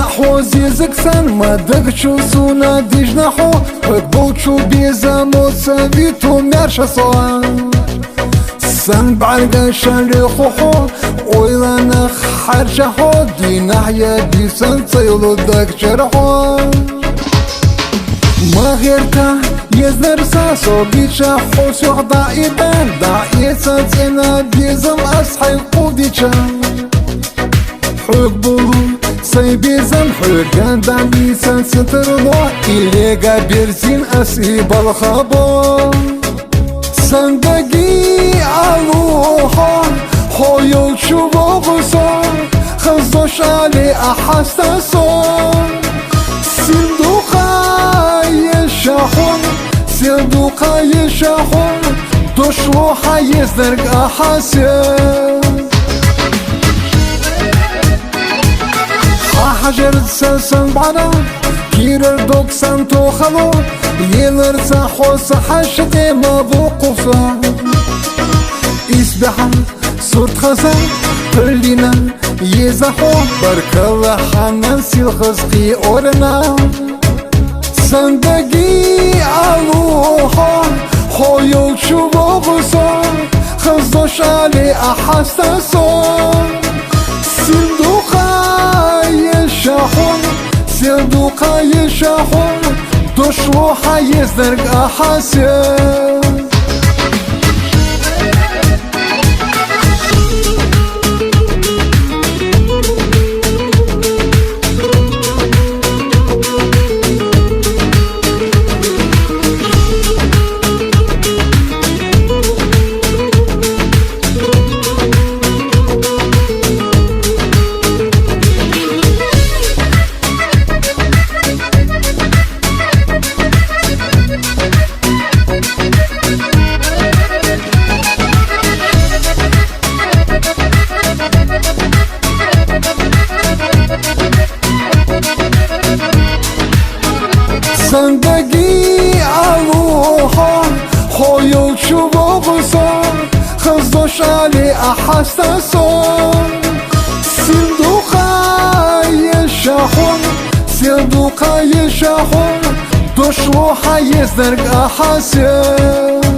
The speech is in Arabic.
حوزي زكسن ما دقشو سونا ديجنحو بوچو بيزامو سبيتو مرش صوان سن بعرق شاري خوحو ويلانا حرشحو دي نحيا دي سن صيلو دك شرحو ما غيرتا يزنر ساسو بيشا حوسو ضائبان ضائسا زينا بيزم أصحي قوديشا حقبو سيبيزن حقان دامي سن سترنو إليقا بيرزين أسيب الخبو صندقي ألوحا حيو شبو غصان خزوش علي أحسن صون صندوقا يشاحون صندوقا يشاحون دشوحا يزدرق أحسن حجر سلسن بعنا كيرر دوك سانتو خلو يلر ساحو سحشتي ما بوقفا إسبحا صورت خزان ترلينا يزحو برك الله حنان سيل خزقي أورنا صندقي ألوحا حيو شبو غصان خزوش علي أحسن صون صندوقا يشاحون صندوقا يشاحون دشوحا يزدرق أحسن صندقي ألوحا حيو شبو غصان خزوش علي أحسن صون صندوقا يشاحون صندوقا يشاحون دشوحا يزدرق أحسن